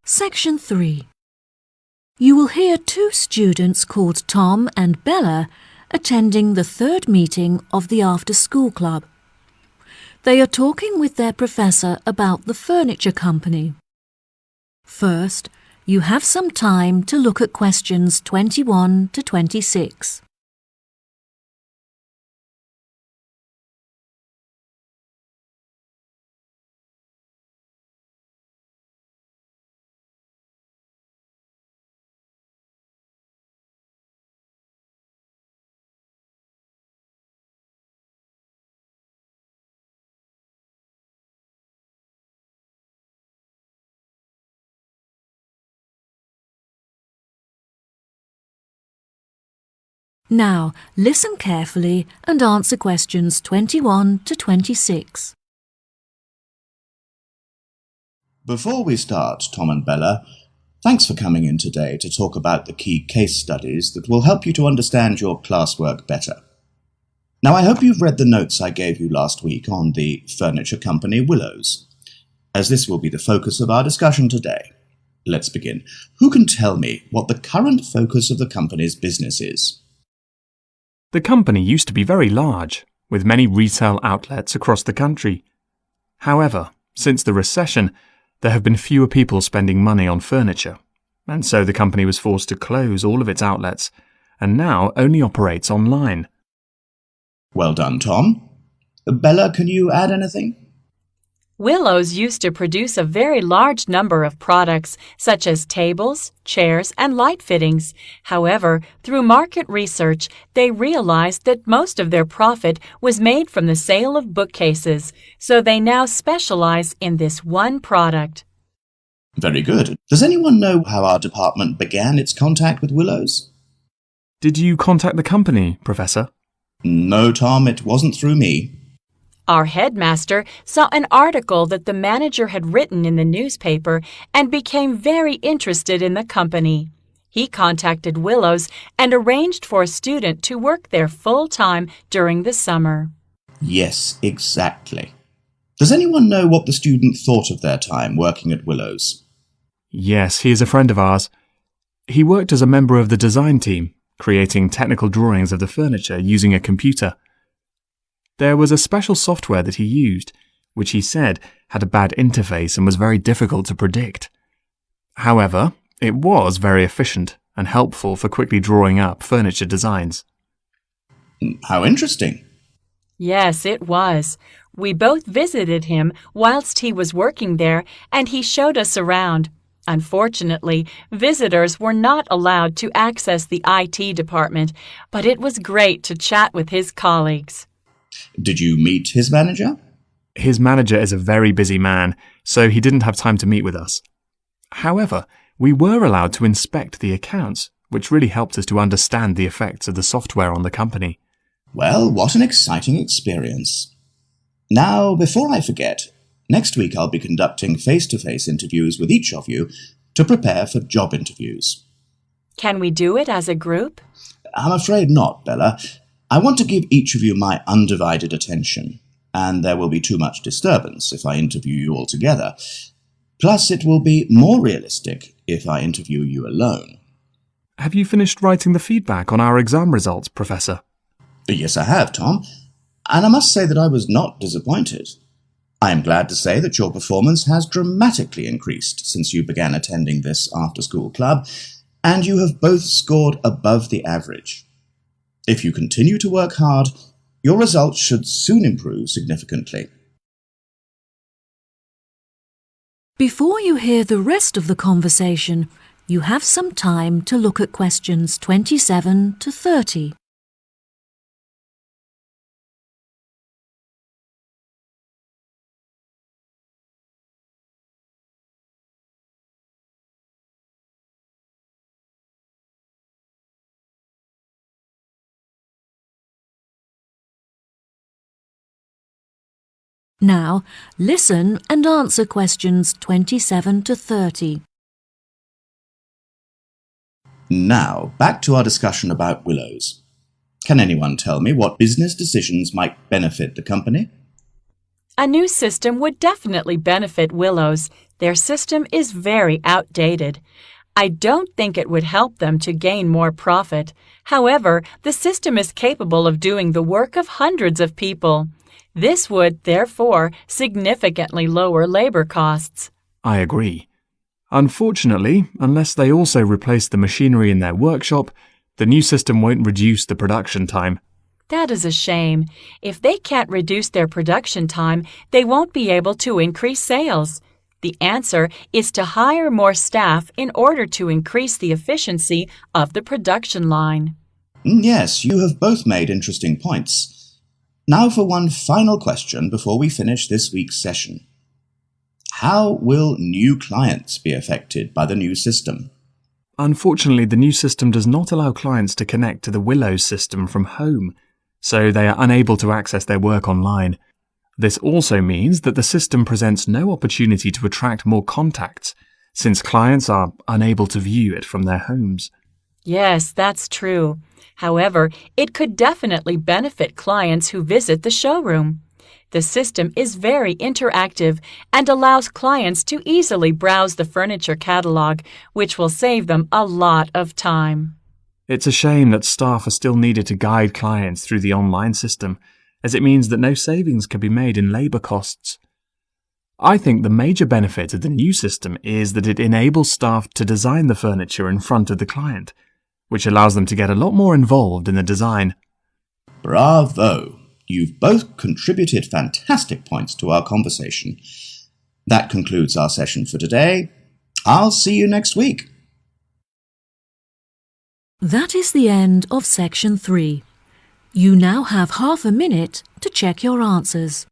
Section 3. You will hear two students called Tom and Bella attending the third meeting of the after-school club. They are talking with their professor about the furniture company. First, you have some time to look at questions 21 to 26. Now, listen carefully and answer questions 21 to 26. Before we start, Tom and Bella, thanks for coming in today to talk about the key case studies that will help you to understand your classwork better. Now, I hope you've read the notes I gave you last week on the furniture company Willows, as this will be the focus of our discussion today. Let's begin. Who can tell me what the current focus of the company's business is? The company used to be very large, with many retail outlets across the country. However, since the recession, there have been fewer people spending money on furniture, and so the company was forced to close all of its outlets, and now only operates online. Well done, Tom. Bella, can you add anything? Willows used to produce a very large number of products, such as tables, chairs, and light fittings. However, through market research, they realized that most of their profit was made from the sale of bookcases, so they now specialize in this one product. Very good. Does anyone know how our department began its contact with Willows? Did you contact the company, Professor? No, Tom, it wasn't through me. Our headmaster saw an article that the manager had written in the newspaper and became very interested in the company. He contacted Willows and arranged for a student to work there full-time during the summer. Yes, exactly. Does anyone know what the student thought of their time working at Willows? Yes, he is a friend of ours. He worked as a member of the design team, creating technical drawings of the furniture using a computer. There was a special software that he used, which he said had a bad interface and was very difficult to predict. However, it was very efficient and helpful for quickly drawing up furniture designs. How interesting. Yes, it was. We both visited him whilst he was working there, and he showed us around. Unfortunately, visitors were not allowed to access the IT department, but it was great to chat with his colleagues. Did you meet his manager? His manager is a very busy man, so he didn't have time to meet with us. However, we were allowed to inspect the accounts, which really helped us to understand the effects of the software on the company. Well, what an exciting experience. Now, before I forget, next week I'll be conducting face-to-face interviews with each of you to prepare for job interviews. Can we do it as a group? I'm afraid not, Bella. I want to give each of you my undivided attention, and there will be too much disturbance if I interview you all together. Plus, it will be more realistic if I interview you alone. Have you finished writing the feedback on our exam results, Professor? Yes, I have, Tom, and I must say that I was not disappointed. I am glad to say that your performance has dramatically increased since you began attending this after-school club, and you have both scored above the average. If you continue to work hard, your results should soon improve significantly. Before you hear the rest of the conversation, you have some time to look at questions 27 to 30. Now, listen and answer questions 27 to 30. Now, back to our discussion about Willows. Can anyone tell me what business decisions might benefit the company? A new system would definitely benefit Willows. Their system is very outdated. I don't think it would help them to gain more profit. However, the system is capable of doing the work of hundreds of people. This would, therefore, significantly lower labor costs. I agree. Unfortunately, unless they also replace the machinery in their workshop, the new system won't reduce the production time. That is a shame. If they can't reduce their production time, they won't be able to increase sales. The answer is to hire more staff in order to increase the efficiency of the production line. Yes, you have both made interesting points. Now for one final question before we finish this week's session. How will new clients be affected by the new system? Unfortunately, the new system does not allow clients to connect to the Willows system from home, so they are unable to access their work online. This also means that the system presents no opportunity to attract more contacts, since clients are unable to view it from their homes. Yes, that's true. However, it could definitely benefit clients who visit the showroom. The system is very interactive and allows clients to easily browse the furniture catalog, which will save them a lot of time. It's a shame that staff are still needed to guide clients through the online system, as it means that no savings can be made in labour costs. I think the major benefit of the new system is that it enables staff to design the furniture in front of the client, which allows them to get a lot more involved in the design. Bravo! You've both contributed fantastic points to our conversation. That concludes our session for today. I'll see you next week. That is the end of Section 3. You now have half a minute to check your answers.